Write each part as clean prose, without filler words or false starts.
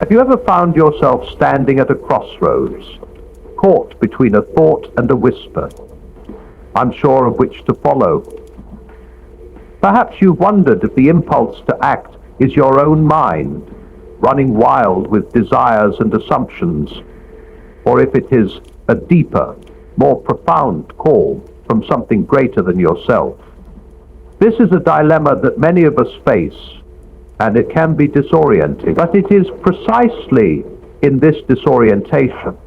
Have you ever found yourself standing at a crossroads, caught between a thought and a whisper, unsure of which to follow? Perhaps you've wondered if the impulse to act is your own mind, running wild with desires and assumptions, or if it is a deeper, more profound call from something greater than yourself. This is a dilemma that many of us face, and it can be disorienting. But it is precisely in this disorientation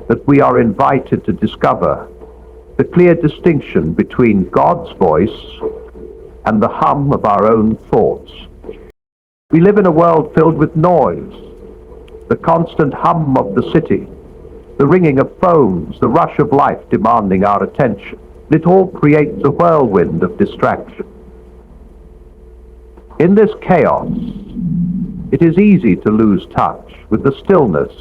that we are invited to discover the clear distinction between God's voice and the hum of our own thoughts. We live in a world filled with noise, the constant hum of the city, the ringing of phones, the rush of life demanding our attention. It all creates a whirlwind of distraction. In this chaos, it is easy to lose touch with the stillness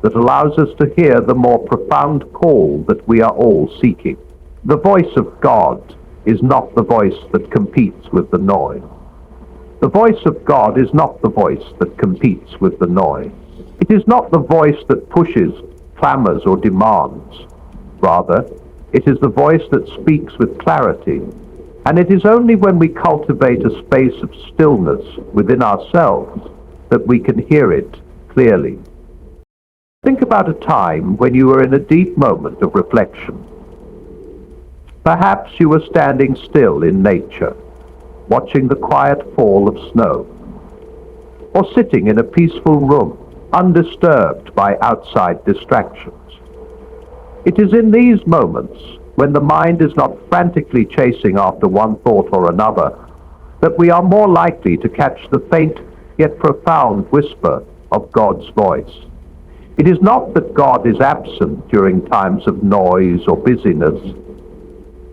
that allows us to hear the more profound call that we are all seeking. The voice of God is not the voice that competes with the noise. The voice of God is not the voice that competes with the noise. It is not the voice that pushes, clamors, or demands. Rather, it is the voice that speaks with clarity. And it is only when we cultivate a space of stillness within ourselves that we can hear it clearly. Think about a time when you were in a deep moment of reflection. Perhaps you were standing still in nature, watching the quiet fall of snow, or sitting in a peaceful room, undisturbed by outside distractions. It is in these moments, when the mind is not frantically chasing after one thought or another, that we are more likely to catch the faint yet profound whisper of God's voice. It is not that God is absent during times of noise or busyness,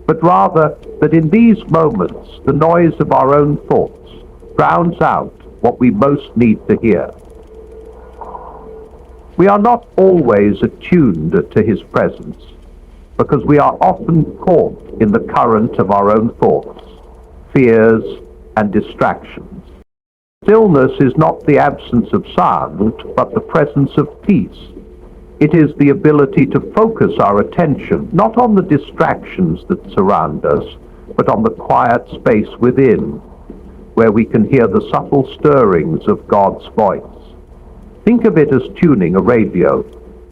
but rather that in these moments the noise of our own thoughts drowns out what we most need to hear. We are not always attuned to His presence, because we are often caught in the current of our own thoughts, fears, and distractions. Stillness is not the absence of sound, but the presence of peace. It is the ability to focus our attention not on the distractions that surround us, but on the quiet space within, where we can hear the subtle stirrings of God's voice. Think of it as tuning a radio.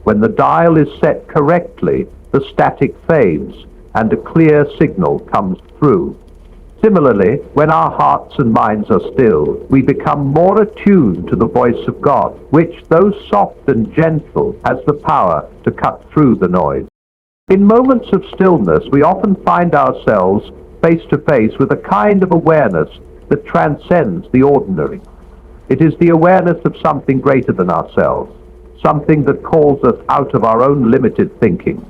When the dial is set correctly, the static fades and a clear signal comes through. Similarly, when our hearts and minds are still, we become more attuned to the voice of God, which, though soft and gentle, has the power to cut through the noise. In moments of stillness, we often find ourselves face to face with a kind of awareness that transcends the ordinary. It is the awareness of something greater than ourselves, something that calls us out of our own limited thinking.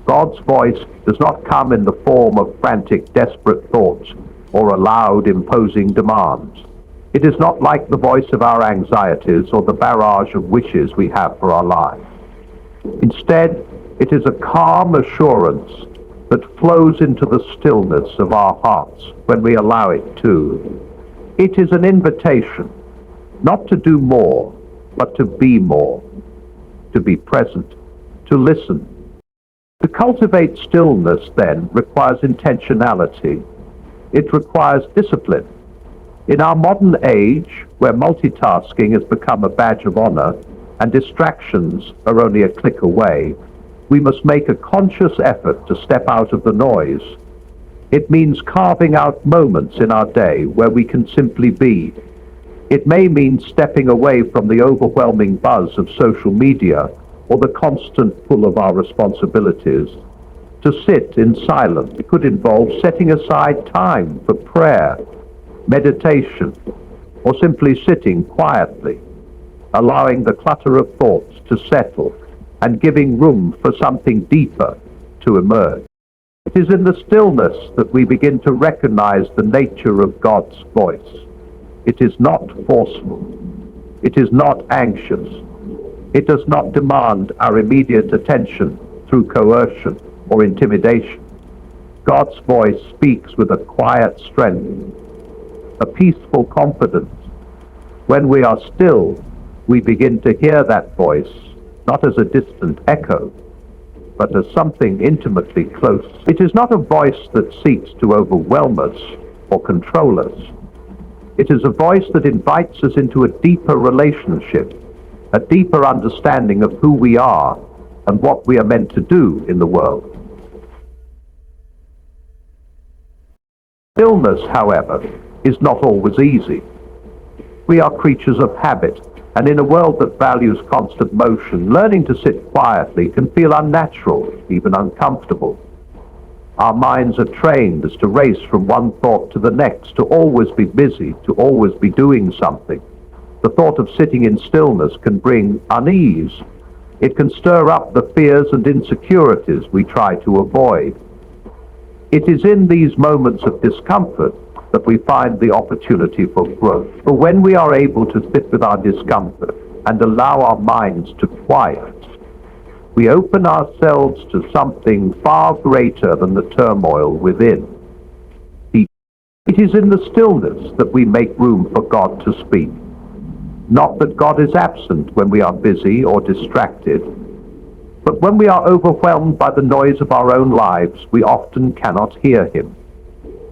God's voice does not come in the form of frantic, desperate thoughts or a loud, imposing demands. It is not like the voice of our anxieties or the barrage of wishes we have for our lives. Instead, it is a calm assurance that flows into the stillness of our hearts when we allow it to. It is an invitation not to do more, but to be more, to be present, to listen. To cultivate stillness, then, requires intentionality. It requires discipline. In our modern age, where multitasking has become a badge of honor and distractions are only a click away, we must make a conscious effort to step out of the noise. It means carving out moments in our day where we can simply be. It may mean stepping away from the overwhelming buzz of social media or the constant pull of our responsibilities. To sit in silence, it could involve setting aside time for prayer, meditation, or simply sitting quietly, allowing the clutter of thoughts to settle and giving room for something deeper to emerge. It is in the stillness that we begin to recognize the nature of God's voice. It is not forceful. It is not anxious. It does not demand our immediate attention through coercion or intimidation. God's voice speaks with a quiet strength, a peaceful confidence. When we are still, we begin to hear that voice not as a distant echo, but as something intimately close. It is not a voice that seeks to overwhelm us or control us. It is a voice that invites us into a deeper relationship, a deeper understanding of who we are and what we are meant to do in the world. Stillness, however, is not always easy. We are creatures of habit, and in a world that values constant motion, learning to sit quietly can feel unnatural, even uncomfortable. Our minds are trained as to race from one thought to the next, to always be busy, to always be doing something. The thought of sitting in stillness can bring unease. It can stir up the fears and insecurities we try to avoid. It is in these moments of discomfort that we find the opportunity for growth. For when we are able to sit with our discomfort and allow our minds to quiet, we open ourselves to something far greater than the turmoil within. It is in the stillness that we make room for God to speak. Not that God is absent when we are busy or distracted, but when we are overwhelmed by the noise of our own lives, we often cannot hear Him.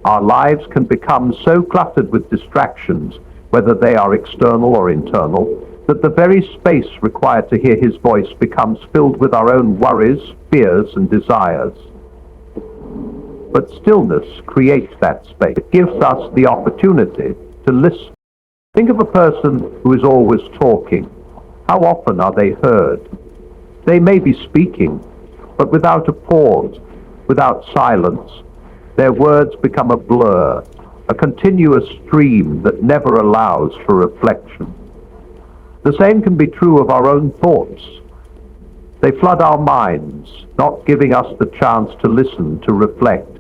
Our lives can become so cluttered with distractions, whether they are external or internal, that the very space required to hear His voice becomes filled with our own worries, fears, and desires. But stillness creates that space. It gives us the opportunity to listen. Think of a person who is always talking. How often are they heard? They may be speaking, but without a pause, without silence. Their words become a blur, a continuous stream that never allows for reflection. The same can be true of our own thoughts. They flood our minds, not giving us the chance to listen, to reflect,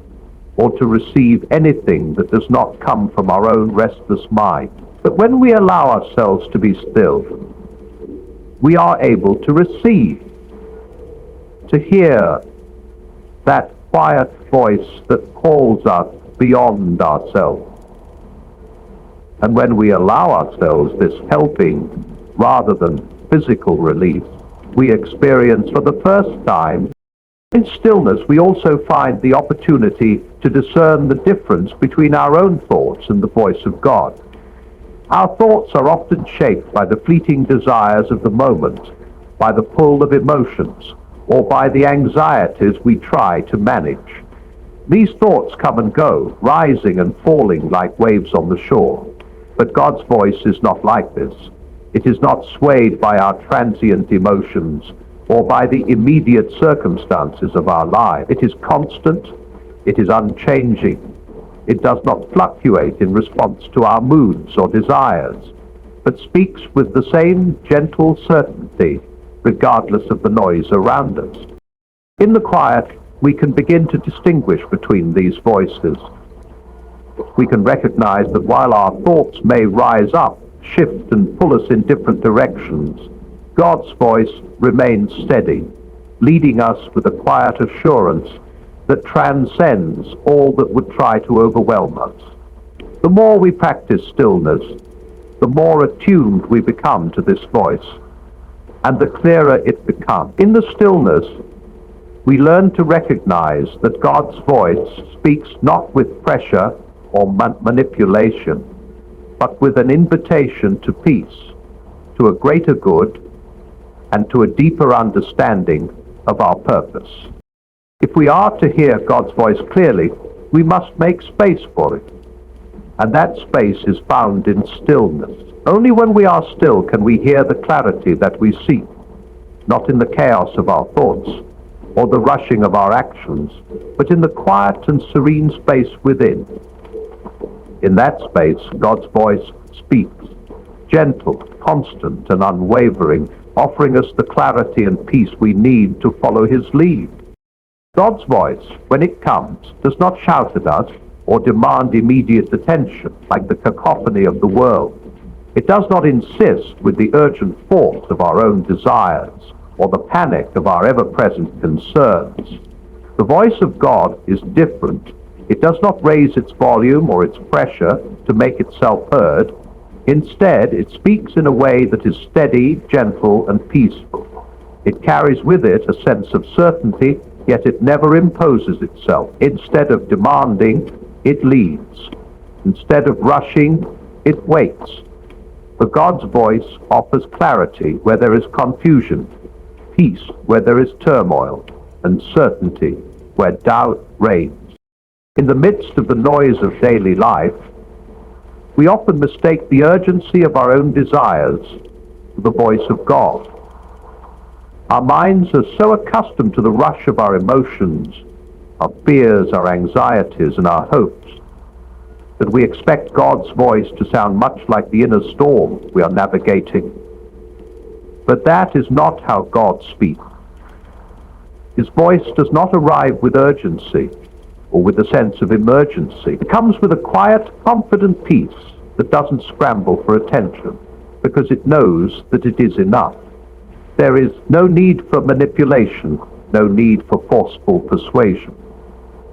or to receive anything that does not come from our own restless mind. But when we allow ourselves to be still, we are able to receive, to hear that quiet voice that calls us beyond ourselves. And when we allow ourselves this helping rather than physical relief, we experience for the first time in stillness, we also find the opportunity to discern the difference between our own thoughts and the voice of God. Our thoughts are often shaped by the fleeting desires of the moment, by the pull of emotions, or by the anxieties we try to manage. These thoughts come and go, rising and falling like waves on the shore. But God's voice is not like this. It is not swayed by our transient emotions or by the immediate circumstances of our life. It is constant. It is unchanging. It does not fluctuate in response to our moods or desires, but speaks with the same gentle certainty regardless of the noise around us. In the quiet, we can begin to distinguish between these voices. We can recognize that while our thoughts may rise up, shift, and pull us in different directions, God's voice remains steady, leading us with a quiet assurance that transcends all that would try to overwhelm us. The more we practice stillness, the more attuned we become to this voice, and the clearer it becomes. In the stillness, we learn to recognize that God's voice speaks not with pressure or manipulation, but with an invitation to peace, to a greater good, and to a deeper understanding of our purpose. If we are to hear God's voice clearly, we must make space for it, and that space is found in stillness. Only when we are still can we hear the clarity that we seek, not in the chaos of our thoughts or the rushing of our actions, but in the quiet and serene space within. In that space, God's voice speaks, gentle, constant, and unwavering, offering us the clarity and peace we need to follow His lead. God's voice, when it comes, does not shout at us or demand immediate attention like the cacophony of the world. It does not insist with the urgent force of our own desires or the panic of our ever-present concerns. The voice of God is different. It does not raise its volume or its pressure to make itself heard. Instead, it speaks in a way that is steady, gentle, and peaceful. It carries with it a sense of certainty, yet it never imposes itself. Instead of demanding, it leads. Instead of rushing, it waits. For God's voice offers clarity where there is confusion, peace where there is turmoil, and certainty where doubt reigns. In the midst of the noise of daily life, we often mistake the urgency of our own desires for the voice of God. Our minds are so accustomed to the rush of our emotions, our fears, our anxieties, and our hopes, that we expect God's voice to sound much like the inner storm we are navigating. But that is not how God speaks. His voice does not arrive with urgency or with a sense of emergency. It comes with a quiet, confident peace that doesn't scramble for attention because it knows that it is enough. There is no need for manipulation, no need for forceful persuasion.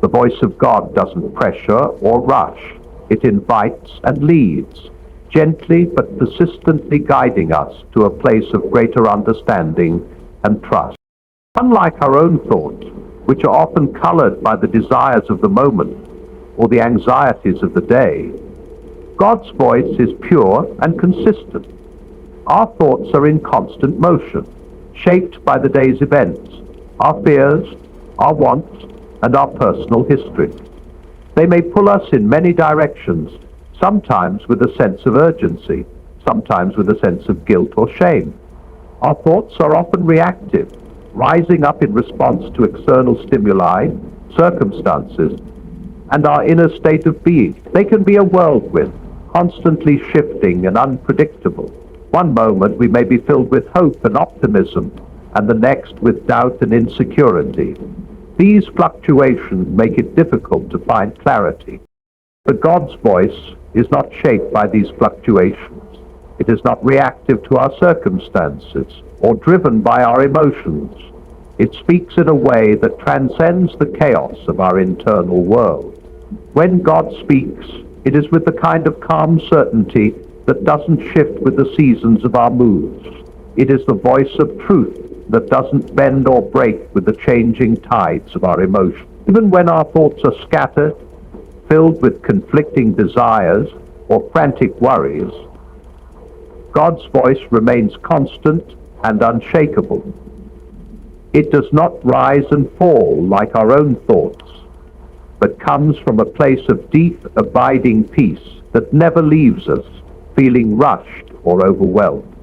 The voice of God doesn't pressure or rush. It invites and leads, gently but persistently guiding us to a place of greater understanding and trust. Unlike our own thoughts, which are often colored by the desires of the moment or the anxieties of the day, God's voice is pure and consistent. Our thoughts are in constant motion, shaped by the day's events, our fears, our wants, and our personal history. They may pull us in many directions, sometimes with a sense of urgency, sometimes with a sense of guilt or shame. Our thoughts are often reactive, rising up in response to external stimuli, circumstances, and our inner state of being. They can be a whirlwind, constantly shifting and unpredictable. One moment we may be filled with hope and optimism, and the next with doubt and insecurity. These fluctuations make it difficult to find clarity. But God's voice is not shaped by these fluctuations. It is not reactive to our circumstances or driven by our emotions. It speaks in a way that transcends the chaos of our internal world. When God speaks, it is with the kind of calm certainty that doesn't shift with the seasons of our moods. It is the voice of truth that doesn't bend or break with the changing tides of our emotions. Even when our thoughts are scattered, filled with conflicting desires or frantic worries, God's voice remains constant and unshakable. It does not rise and fall like our own thoughts, but comes from a place of deep, abiding peace that never leaves us feeling rushed or overwhelmed.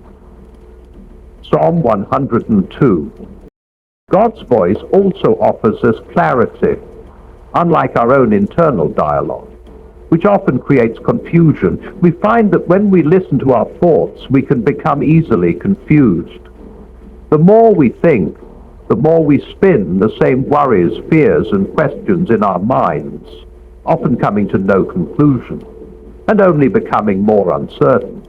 Psalm 102. God's voice also offers us clarity, unlike our own internal dialogue, which often creates confusion. We find that when we listen to our thoughts, we can become easily confused. The more we think, the more we spin the same worries, fears, and questions in our minds, often coming to no conclusion, and only becoming more uncertain.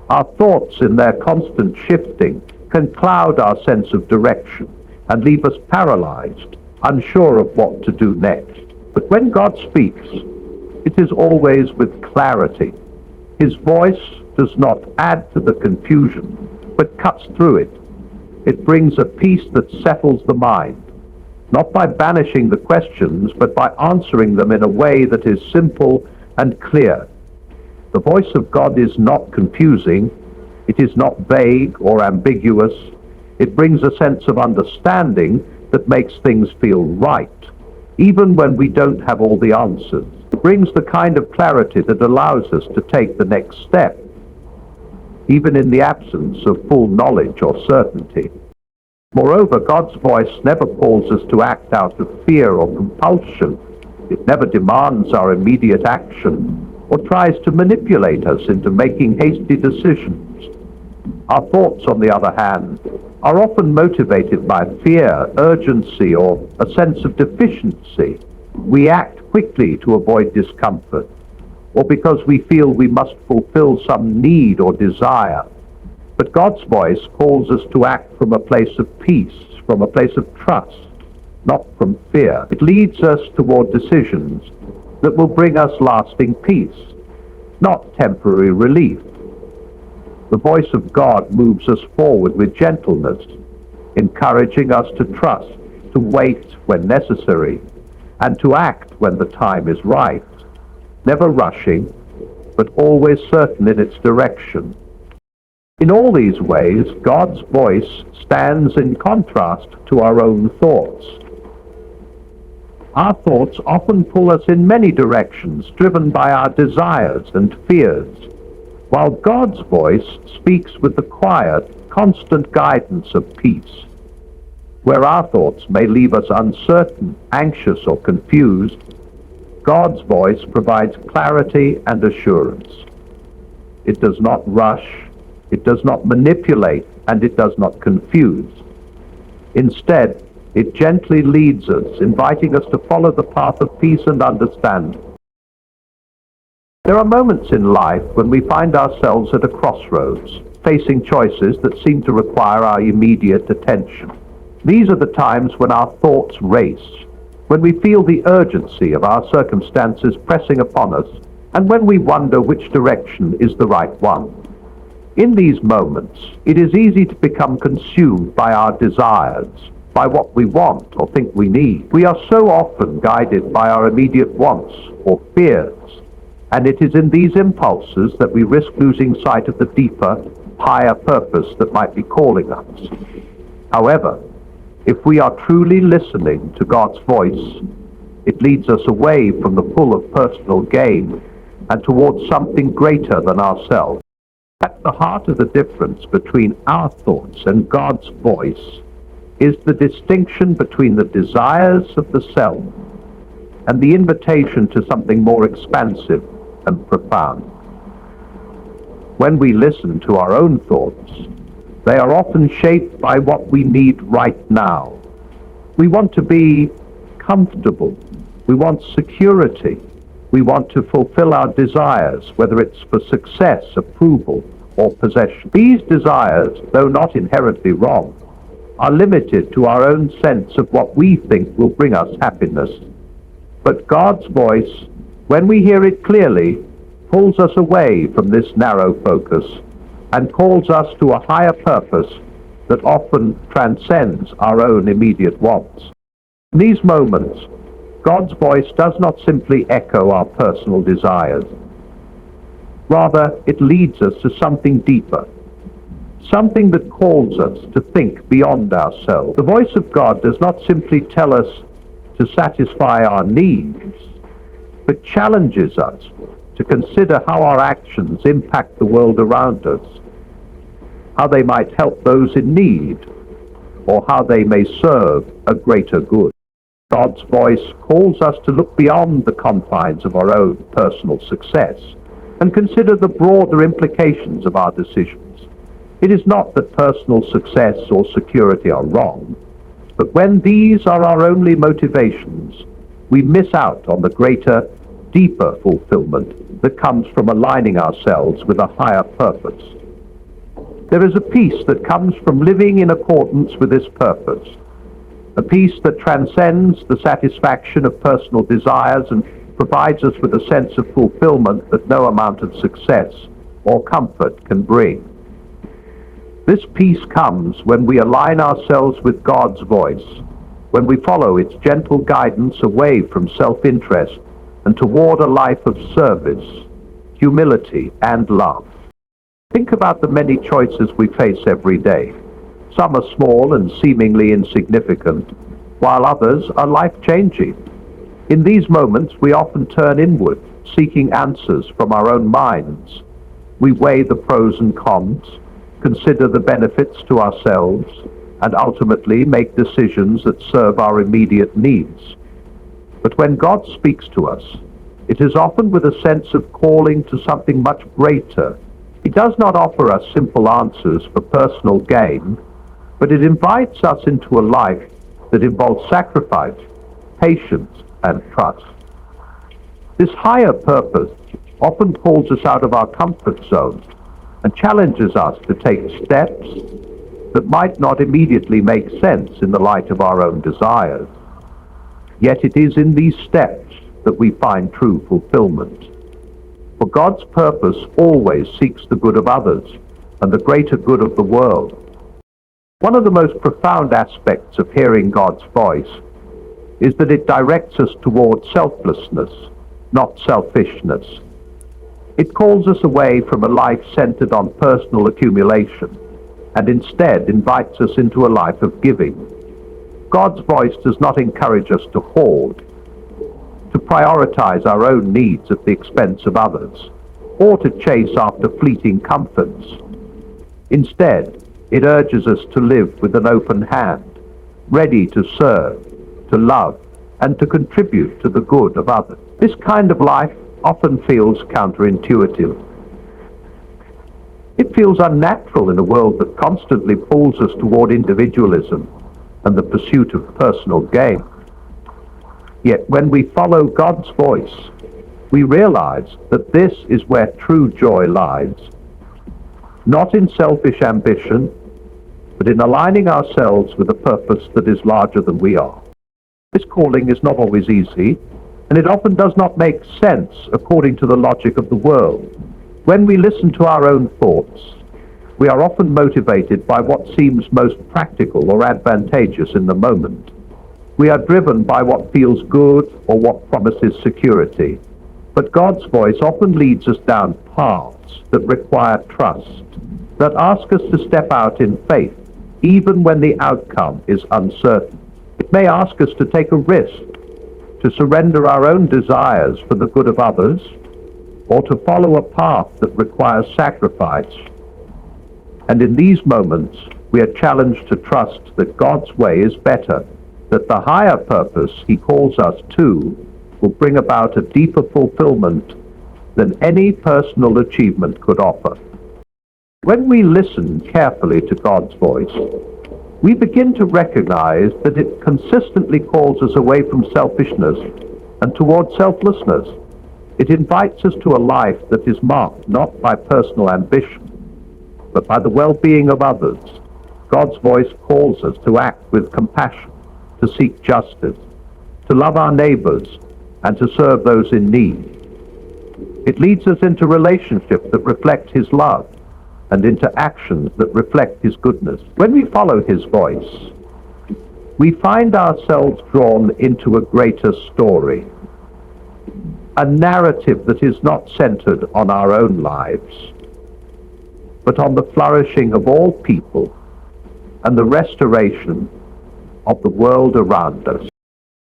Our thoughts, in their constant shifting, can cloud our sense of direction and leave us paralyzed, unsure of what to do next. But when God speaks, it is always with clarity. His voice does not add to the confusion, but cuts through it. It brings a peace that settles the mind, not by banishing the questions, but by answering them in a way that is simple and clear. The voice of God is not confusing. It is not vague or ambiguous. It brings a sense of understanding that makes things feel right, even when we don't have all the answers. It brings the kind of clarity that allows us to take the next step, even in the absence of full knowledge or certainty. Moreover, God's voice never calls us to act out of fear or compulsion. It never demands our immediate action or tries to manipulate us into making hasty decisions. Our thoughts, on the other hand, are often motivated by fear, urgency, or a sense of deficiency. We act quickly to avoid discomfort, or because we feel we must fulfill some need or desire. But God's voice calls us to act from a place of peace, from a place of trust, not from fear. It leads us toward decisions that will bring us lasting peace, not temporary relief. The voice of God moves us forward with gentleness, encouraging us to trust, to wait when necessary, and to act when the time is right, never rushing, but always certain in its direction. In all these ways, God's voice stands in contrast to our own thoughts. Our thoughts often pull us in many directions, driven by our desires and fears, while God's voice speaks with the quiet, constant guidance of peace. Where our thoughts may leave us uncertain, anxious, or confused, God's voice provides clarity and assurance. It does not rush, it does not manipulate, and it does not confuse. Instead, it gently leads us, inviting us to follow the path of peace and understanding. There are moments in life when we find ourselves at a crossroads, facing choices that seem to require our immediate attention. These are the times when our thoughts race, when we feel the urgency of our circumstances pressing upon us, and when we wonder which direction is the right one. In these moments, it is easy to become consumed by our desires, by what we want or think we need. We are so often guided by our immediate wants or fears, and it is in these impulses that we risk losing sight of the deeper, higher purpose that might be calling us. However, if we are truly listening to God's voice, it leads us away from the pull of personal gain and towards something greater than ourselves. At the heart of the difference between our thoughts and God's voice is the distinction between the desires of the self and the invitation to something more expansive and profound. When we listen to our own thoughts, they are often shaped by what we need right now. We want to be comfortable. We want security. We want to fulfill our desires, whether it's for success, approval, or possession. These desires, though not inherently wrong, are limited to our own sense of what we think will bring us happiness. But God's voice, when we hear it clearly, pulls us away from this narrow focus and calls us to a higher purpose that often transcends our own immediate wants. In these moments, God's voice does not simply echo our personal desires. Rather, it leads us to something deeper, something that calls us to think beyond ourselves. The voice of God does not simply tell us to satisfy our needs, but challenges us to consider how our actions impact the world around us, how they might help those in need, or how they may serve a greater good. God's voice calls us to look beyond the confines of our own personal success and consider the broader implications of our decisions. It is not that personal success or security are wrong, but when these are our only motivations, we miss out on the greater, deeper fulfillment that comes from aligning ourselves with a higher purpose. There is a peace that comes from living in accordance with this purpose, a peace that transcends the satisfaction of personal desires and provides us with a sense of fulfillment that no amount of success or comfort can bring. This peace comes when we align ourselves with God's voice, when we follow its gentle guidance away from self-interest and toward a life of service, humility, and love. Think about the many choices we face every day. Some are small and seemingly insignificant, while others are life-changing. In these moments, we often turn inward, seeking answers from our own minds. We weigh the pros and cons, consider the benefits to ourselves, and ultimately make decisions that serve our immediate needs. But when God speaks to us, it is often with a sense of calling to something much greater. He does not offer us simple answers for personal gain, but it invites us into a life that involves sacrifice, patience, and trust. This higher purpose often pulls us out of our comfort zone and challenges us to take steps that might not immediately make sense in the light of our own desires. Yet it is in these steps that we find true fulfillment. For God's purpose always seeks the good of others, and the greater good of the world. One of the most profound aspects of hearing God's voice is that it directs us towards selflessness, not selfishness. It calls us away from a life centered on personal accumulation and instead invites us into a life of giving. God's voice does not encourage us to hoard, to prioritize our own needs at the expense of others, or to chase after fleeting comforts. Instead, it urges us to live with an open hand, ready to serve, to love, and to contribute to the good of others. This kind of life often feels counterintuitive. It feels unnatural in a world that constantly pulls us toward individualism and the pursuit of personal gain. Yet when we follow God's voice, we realize that this is where true joy lies, not in selfish ambition, but in aligning ourselves with a purpose that is larger than we are. This calling is not always easy, and it often does not make sense according to the logic of the world. When we listen to our own thoughts, we are often motivated by what seems most practical or advantageous in the moment. We are driven by what feels good or what promises security. But God's voice often leads us down paths that require trust, that ask us to step out in faith, even when the outcome is uncertain. It may ask us to take a risk, to surrender our own desires for the good of others, or to follow a path that requires sacrifice. And in these moments, we are challenged to trust that God's way is better, that the higher purpose He calls us to will bring about a deeper fulfillment than any personal achievement could offer. When we listen carefully to God's voice, we begin to recognize that it consistently calls us away from selfishness and toward selflessness. It invites us to a life that is marked not by personal ambition, but by the well-being of others. God's voice calls us to act with compassion, to seek justice, to love our neighbors, and to serve those in need. It leads us into relationships that reflect His love and into actions that reflect His goodness. When we follow His voice, we find ourselves drawn into a greater story, a narrative that is not centered on our own lives, but on the flourishing of all people and the restoration of the world around us.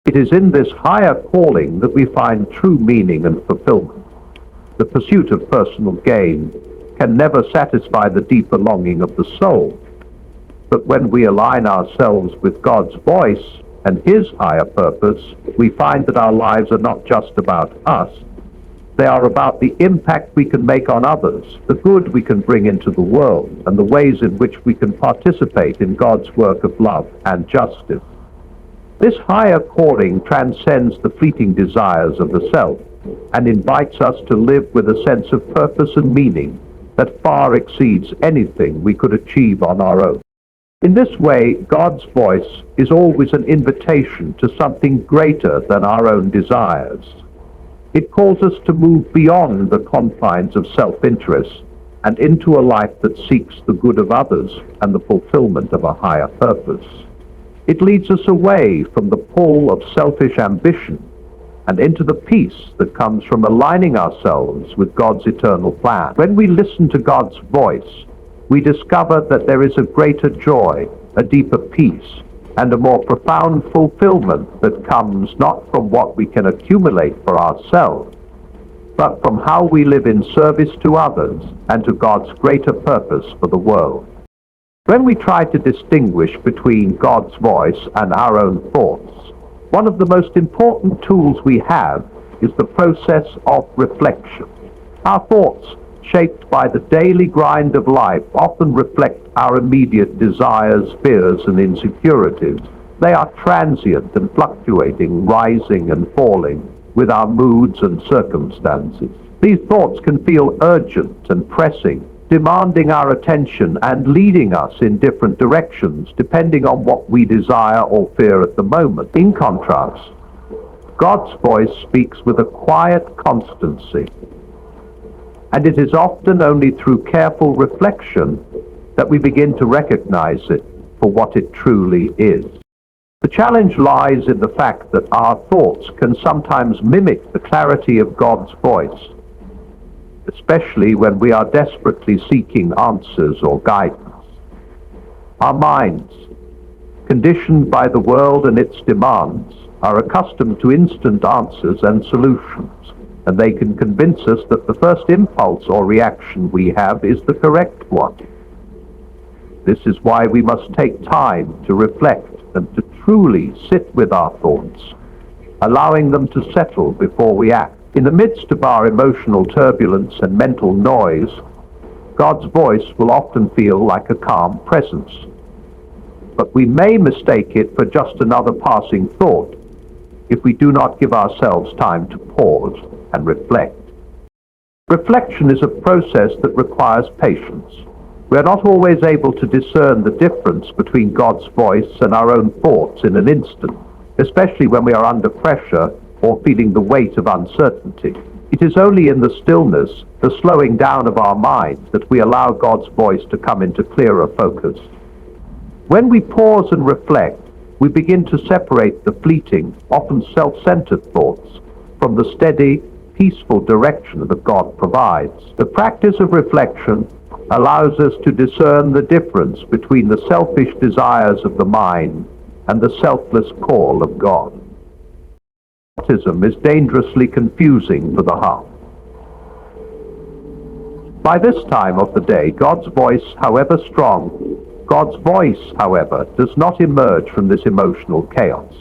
It is in this higher calling that we find true meaning and fulfillment. The pursuit of personal gain can never satisfy the deeper longing of the soul. But when we align ourselves with God's voice and His higher purpose, we find that our lives are not just about us. They are about the impact we can make on others, the good we can bring into the world, and the ways in which we can participate in God's work of love and justice. This higher calling transcends the fleeting desires of the self and invites us to live with a sense of purpose and meaning that far exceeds anything we could achieve on our own. In this way, God's voice is always an invitation to something greater than our own desires. It calls us to move beyond the confines of self-interest and into a life that seeks the good of others and the fulfillment of a higher purpose. It leads us away from the pull of selfish ambition and into the peace that comes from aligning ourselves with God's eternal plan. When we listen to God's voice, we discover that there is a greater joy, a deeper peace, and a more profound fulfillment that comes not from what we can accumulate for ourselves, but from how we live in service to others and to God's greater purpose for the world. When we try to distinguish between God's voice and our own thoughts, one of the most important tools we have is the process of reflection. Our thoughts, shaped by the daily grind of life, often reflect our immediate desires, fears, and insecurities. They are transient and fluctuating, rising and falling with our moods and circumstances. These thoughts can feel urgent and pressing, demanding our attention and leading us in different directions depending on what we desire or fear at the moment. In contrast, God's voice speaks with a quiet constancy, and it is often only through careful reflection that we begin to recognize it for what it truly is. The challenge lies in the fact that our thoughts can sometimes mimic the clarity of God's voice, especially when we are desperately seeking answers or guidance. Our minds, conditioned by the world and its demands, are accustomed to instant answers and solutions, and they can convince us that the first impulse or reaction we have is the correct one. This is why we must take time to reflect and to truly sit with our thoughts, allowing them to settle before we act. In the midst of our emotional turbulence and mental noise, God's voice will often feel like a calm presence. But we may mistake it for just another passing thought if we do not give ourselves time to pause and reflect. Reflection is a process that requires patience. We are not always able to discern the difference between God's voice and our own thoughts in an instant, especially when we are under pressure or feeling the weight of uncertainty. It is only in the stillness, the slowing down of our minds, that we allow God's voice to come into clearer focus. When we pause and reflect, we begin to separate the fleeting, often self-centered thoughts from the steady, peaceful direction that God provides. The practice of reflection allows us to discern the difference between the selfish desires of the mind and the selfless call of God. Autism is dangerously confusing for the heart. By this time of the day, God's voice, however, does not emerge from this emotional chaos.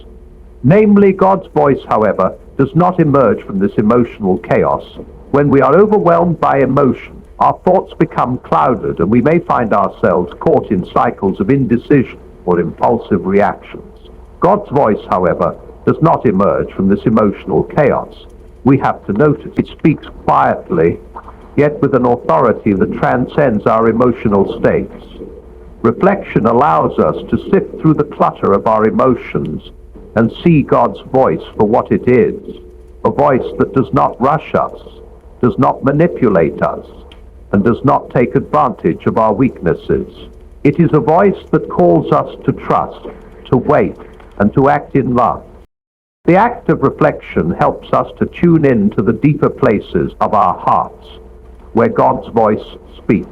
Namely, God's voice, however, does not emerge from this emotional chaos when we are overwhelmed by emotion. Our thoughts become clouded, and we may find ourselves caught in cycles of indecision or impulsive reactions. God's voice, however, does not emerge from this emotional chaos. We have to notice it speaks quietly, yet with an authority that transcends our emotional states. Reflection allows us to sift through the clutter of our emotions and see God's voice for what it is, a voice that does not rush us, does not manipulate us, and does not take advantage of our weaknesses. It is a voice that calls us to trust, to wait, and to act in love. The act of reflection helps us to tune in to the deeper places of our hearts, where God's voice speaks.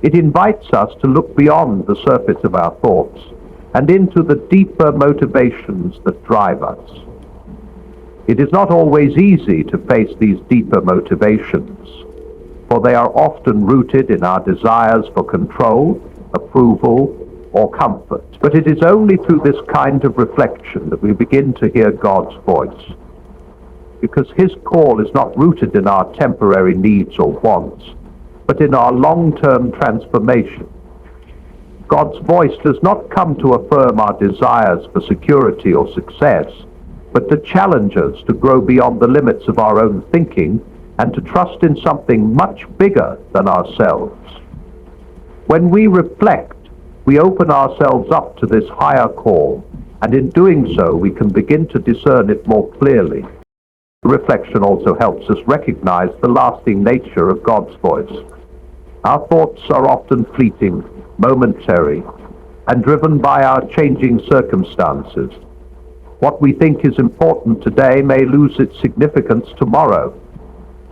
It invites us to look beyond the surface of our thoughts and into the deeper motivations that drive us. It is not always easy to face these deeper motivations, for they are often rooted in our desires for control, approval, or comfort. But it is only through this kind of reflection that we begin to hear God's voice, because His call is not rooted in our temporary needs or wants, but in our long-term transformation. God's voice does not come to affirm our desires for security or success, but to challenge us to grow beyond the limits of our own thinking and to trust in something much bigger than ourselves. When we reflect, we open ourselves up to this higher call, and in doing so, we can begin to discern it more clearly. Reflection also helps us recognize the lasting nature of God's voice. Our thoughts are often fleeting, momentary, and driven by our changing circumstances. What we think is important today may lose its significance tomorrow.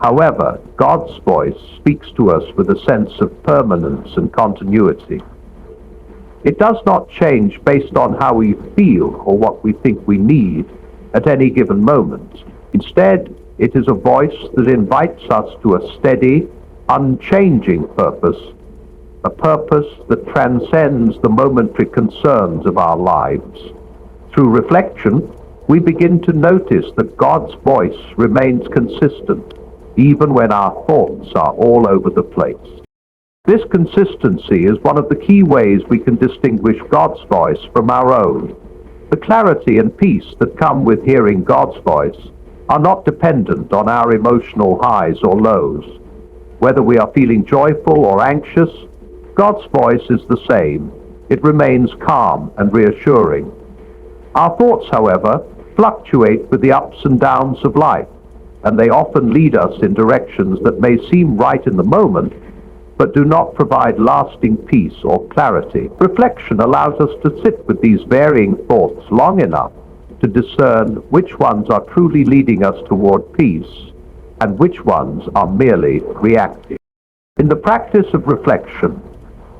However, God's voice speaks to us with a sense of permanence and continuity. It does not change based on how we feel or what we think we need at any given moment. Instead, it is a voice that invites us to a steady, unchanging purpose, a purpose that transcends the momentary concerns of our lives. Through reflection, we begin to notice that God's voice remains consistent, even when our thoughts are all over the place. This consistency is one of the key ways we can distinguish God's voice from our own. The clarity and peace that come with hearing God's voice are not dependent on our emotional highs or lows. Whether we are feeling joyful or anxious, God's voice is the same. It remains calm and reassuring. Our thoughts, however, fluctuate with the ups and downs of life, and they often lead us in directions that may seem right in the moment, but do not provide lasting peace or clarity. Reflection allows us to sit with these varying thoughts long enough to discern which ones are truly leading us toward peace and which ones are merely reactive. In the practice of reflection,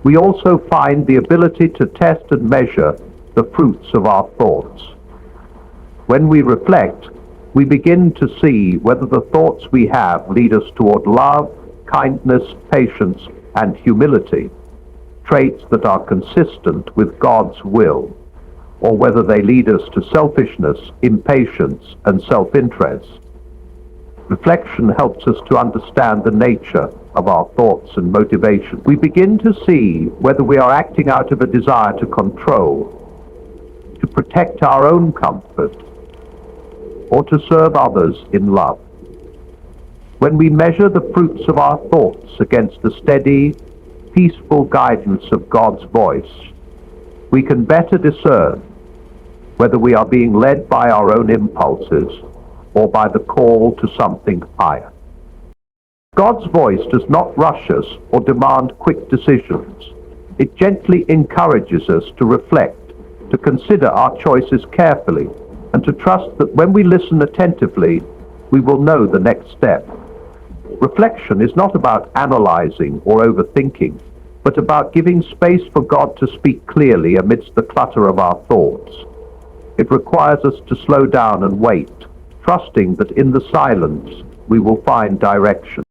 we also find the ability to test and measure the fruits of our thoughts. When we reflect, we begin to see whether the thoughts we have lead us toward love, kindness, patience, and humility, traits that are consistent with God's will, or whether they lead us to selfishness, impatience, and self-interest. Reflection helps us to understand the nature of our thoughts and motivations. We begin to see whether we are acting out of a desire to control, to protect our own comfort, or to serve others in love. When we measure the fruits of our thoughts against the steady, peaceful guidance of God's voice, we can better discern whether we are being led by our own impulses or by the call to something higher. God's voice does not rush us or demand quick decisions. It gently encourages us to reflect, to consider our choices carefully, and to trust that when we listen attentively, we will know the next step. Reflection is not about analyzing or overthinking, but about giving space for God to speak clearly amidst the clutter of our thoughts. It requires us to slow down and wait, trusting that in the silence we will find direction.